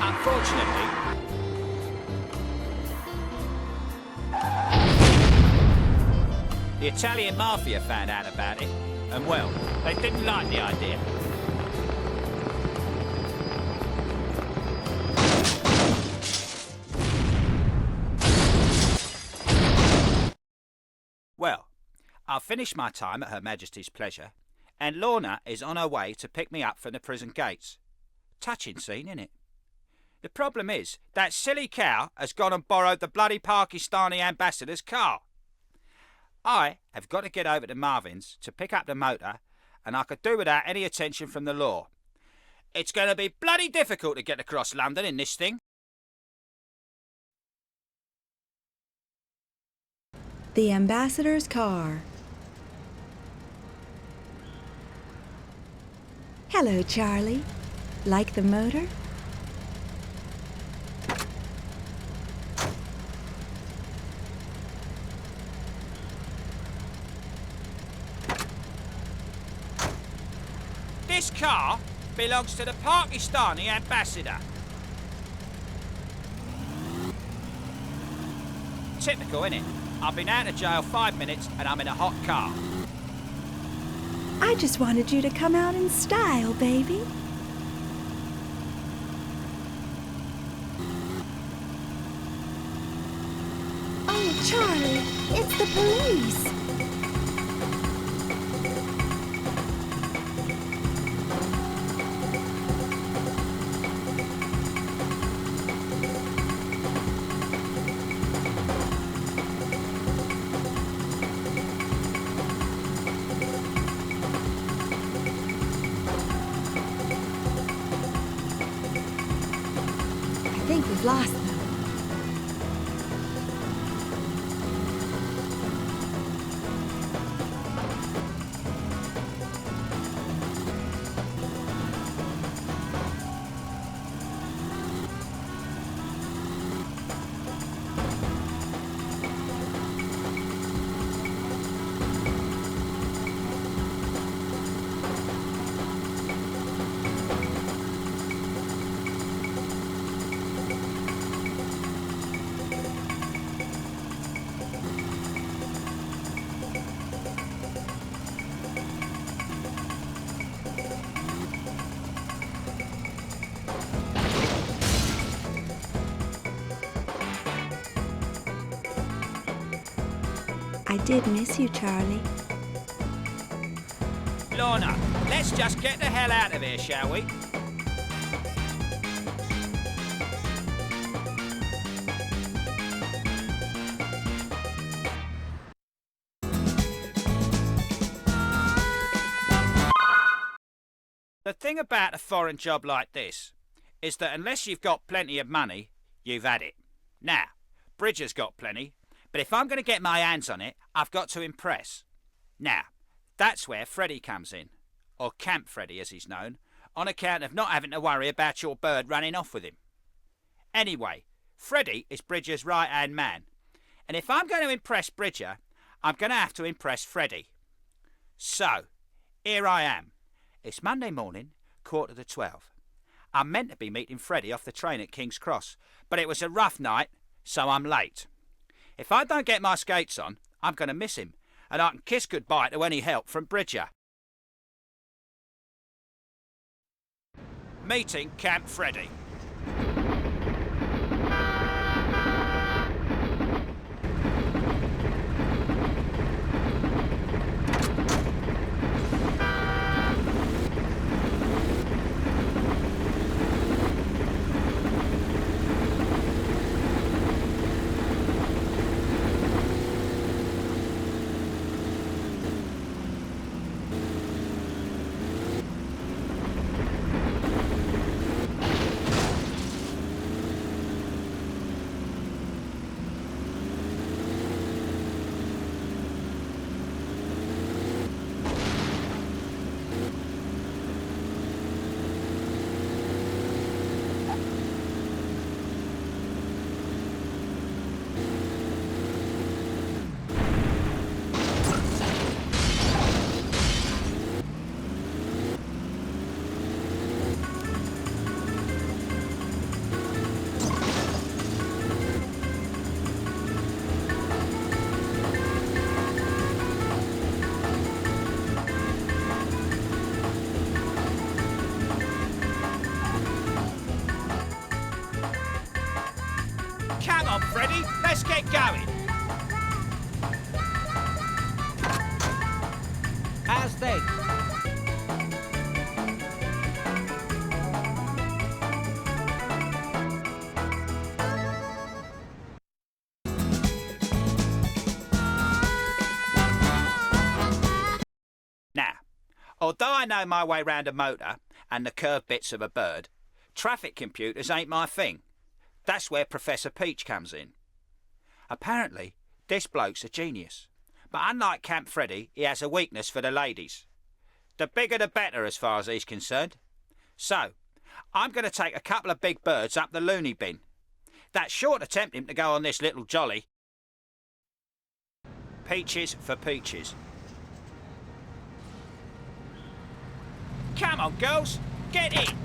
Unfortunately, the Italian mafia found out about it, and well, they didn't like the idea. Well, I've finished my time at Her Majesty's pleasure, and Lorna is on her way to pick me up from the prison gates. Touching scene, innit? The problem is, that silly cow has gone and borrowed the bloody Pakistani ambassador's car. I have got to get over to Marvin's to pick up the motor, and I could do without any attention from the law. It's going to be bloody difficult to get across London in this thing. The ambassador's car. Hello, Charlie. Like the motor? This car belongs to the Pakistani ambassador. Typical, innit? I've been out of jail 5 minutes and I'm in a hot car. I just wanted you to come out in style, baby. Oh, Charlie, it's the police. I think we've lost them. I did miss you, Charlie. Lorna, let's just get the hell out of here, shall we? The thing about a foreign job like this is that unless you've got plenty of money, you've had it. Now, Bridger's got plenty, but if I'm going to get my hands on it, I've got to impress. Now, that's where Freddie comes in, or Camp Freddie as he's known, on account of not having to worry about your bird running off with him. Anyway, Freddie is Bridger's right-hand man, and if I'm going to impress Bridger, I'm going to have to impress Freddie. So, here I am. It's Monday morning, 11:45. I'm meant to be meeting Freddie off the train at King's Cross, but it was a rough night, so I'm late. If I don't get my skates on, I'm going to miss him, and I can kiss goodbye to any help from Bridger. Meeting Camp Freddie. on, Freddie, let's get going. How's things? Now, although I know my way round a motor and the curved bits of a bird, traffic computers ain't my thing. That's where Professor Peach comes in. Apparently, this bloke's a genius. But unlike Camp Freddie, he has a weakness for the ladies. The bigger the better as far as he's concerned. So, I'm going to take a couple of big birds up the loony bin. That's sure to tempt him to go on this little jolly. Peaches for peaches. Come on, girls, get in!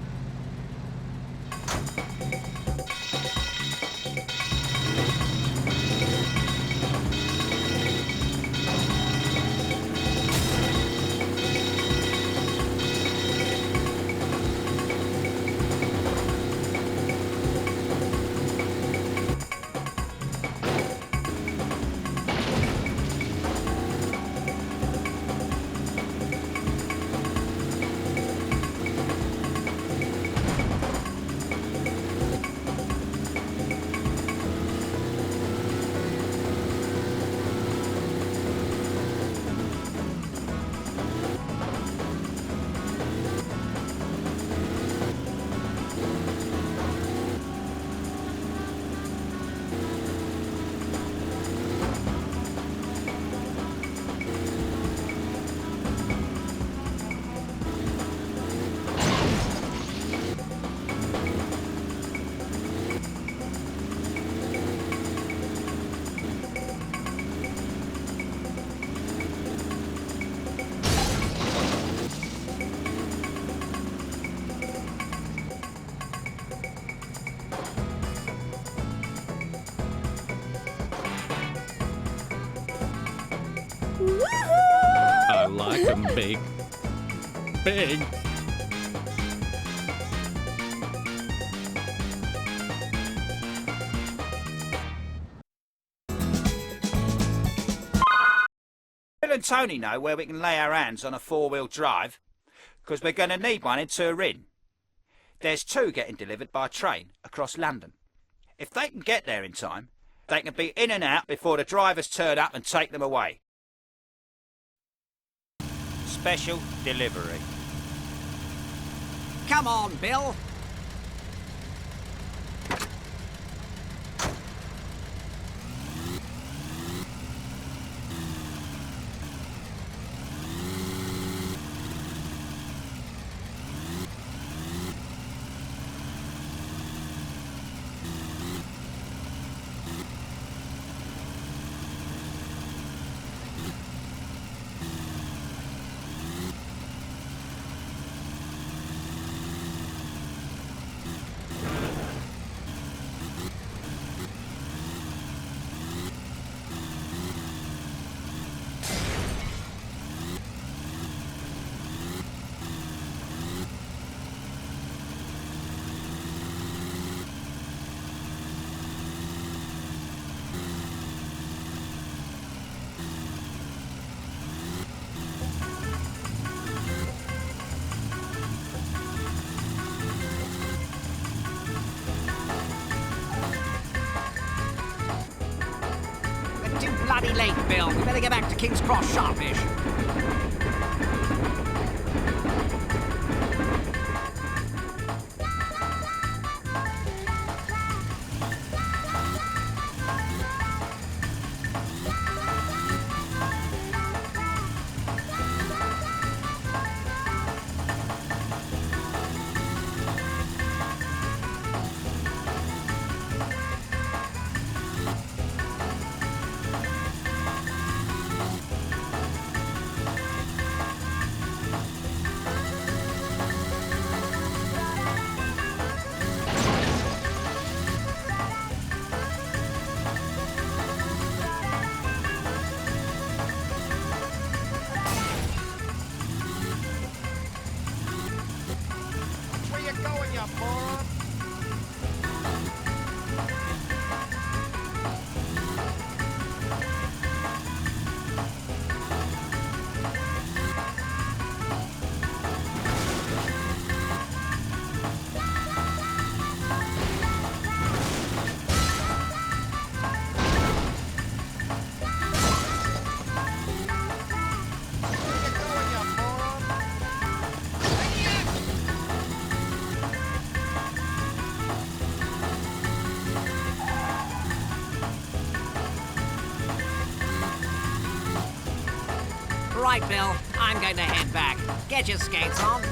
I like them big. Big. Bill and Tony know where we can lay our hands on a four-wheel drive, because we're going to need one in Turin. There's two getting delivered by train across London. If they can get there in time, they can be in and out before the drivers turn up and take them away. Special delivery. Come on, Bill. Too bloody late, Bill. We better get back to King's Cross sharpish. Right, Bill. I'm going to head back. Get your skates on.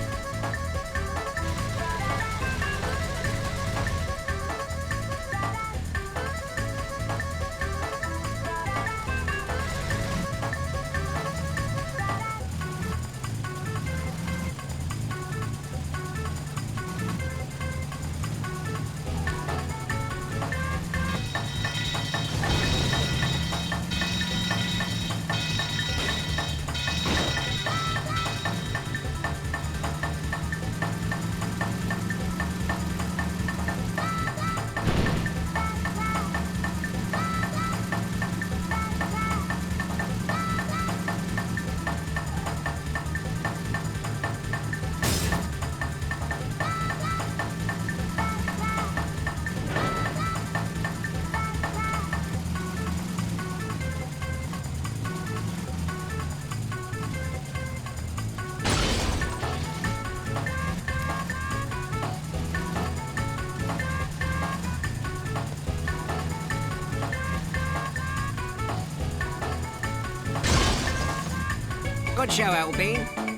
Good show, Elbean.